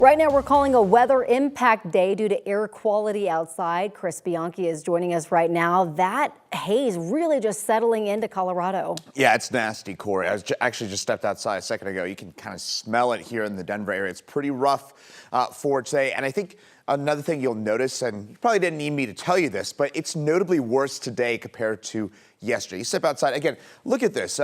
Right now, we're calling a weather impact day due to air quality outside. Chris Bianchi is joining us right now. That haze really just settling into Colorado. Yeah, it's nasty, Corey. I actually just stepped outside a second ago. You can kind of smell it here in the Denver area. It's pretty rough for today. And I think another thing you'll notice, and you probably didn't need me to tell you this, but it's notably worse today compared to yesterday. You step outside, again, look at this.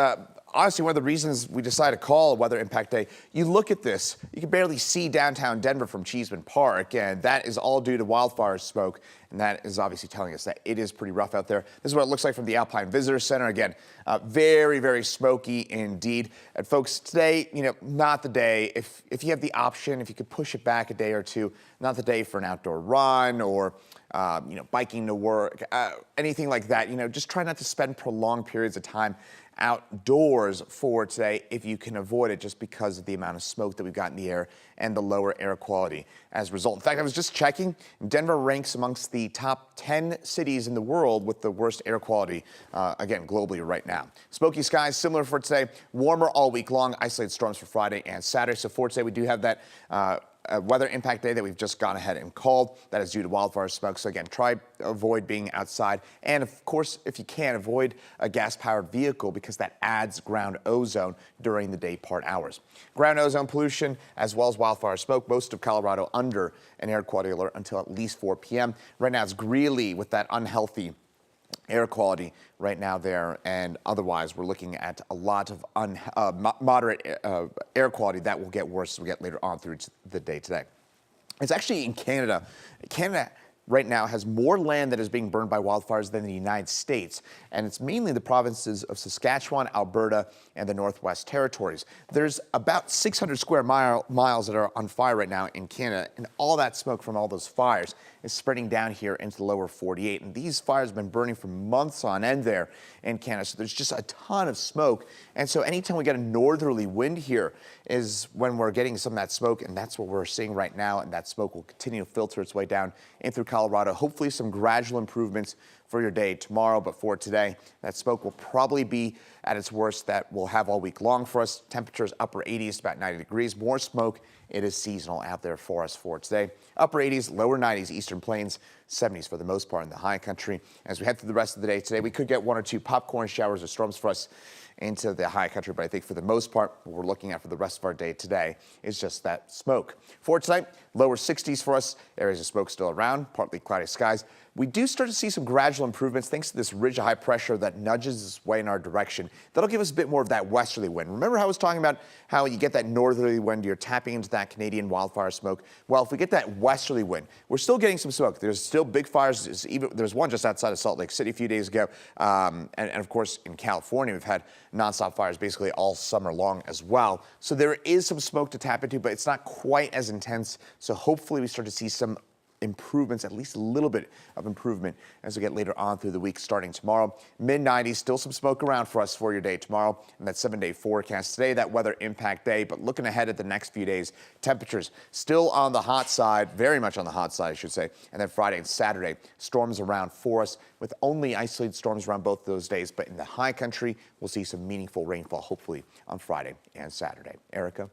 Honestly, one of the reasons we decided to call a weather impact day, you look at this, you can barely see downtown Denver from Cheeseman Park, and that is all due to wildfire smoke, and that is obviously telling us that it is pretty rough out there. This is what it looks like from the Alpine Visitor Center. Again, very, very smoky indeed. And folks, today, not the day. If you have the option, if you could push it back a day or two, not the day for an outdoor run or biking to work, anything like that. Just try not to spend prolonged periods of time outdoors for today if you can avoid it, just because of the amount of smoke that we've got in the air and the lower air quality as a result. In fact, I was just checking, Denver ranks amongst the top 10 cities in the world with the worst air quality, again, globally right now. Smoky skies similar for today, warmer all week long, isolated storms for Friday and Saturday. So for today, we do have that weather impact day that we've just gone ahead and called. That is due to wildfire smoke. So again, try to avoid being outside. And of course, if you can, avoid a gas-powered vehicle, because that adds ground ozone during the day part hours. Ground ozone pollution as well as wildfire smoke, most of Colorado under an air quality alert until at least 4 p.m. Right now it's Greeley with that unhealthy air quality right now there, and otherwise we're looking at a lot of moderate air quality that will get worse as we get later on through the day today. It's actually in Canada. Canada right now has more land that is being burned by wildfires than the United States, and it's mainly the provinces of Saskatchewan, Alberta, and the Northwest Territories. There's about 600 square miles that are on fire right now in Canada, and all that smoke from all those fires is spreading down here into the lower 48. And these fires have been burning for months on end there in Canada, so there's just a ton of smoke. And so anytime we get a northerly wind here is when we're getting some of that smoke, and that's what we're seeing right now, and that smoke will continue to filter its way down in through Colorado. Hopefully some gradual improvements for your day tomorrow, but for today, that smoke will probably be at its worst that we'll have all week long for us. Temperatures upper 80s, about 90 degrees. More smoke. It is seasonal out there for us for today. Upper 80s, lower 90s, eastern plains, 70s for the most part in the high country. As we head through the rest of the day today, we could get one or two popcorn showers or storms for us into the high country, but I think for the most part, what we're looking at for the rest of our day today is just that smoke. For tonight, lower 60s for us, areas of smoke still around, partly cloudy skies. We do start to see some gradual improvements thanks to this ridge of high pressure that nudges its way in our direction. That'll give us a bit more of that westerly wind. Remember how I was talking about how you get that northerly wind, you're tapping into that Canadian wildfire smoke? Well, if we get that westerly wind, we're still getting some smoke. There's still big fires. There's one just outside of Salt Lake City a few days ago. And of course, in California, we've had nonstop fires basically all summer long as well. So there is some smoke to tap into, but it's not quite as intense. So hopefully we start to see some improvements, at least a little bit of improvement as we get later on through the week starting tomorrow. Mid-90s, still some smoke around for us for your day tomorrow, and that 7-day forecast today, that weather impact day. But looking ahead at the next few days, temperatures still on the hot side, very much on the hot side, I should say. And then Friday and Saturday, storms around for us with only isolated storms around both those days. But in the high country, we'll see some meaningful rainfall, hopefully on Friday and Saturday. Erica?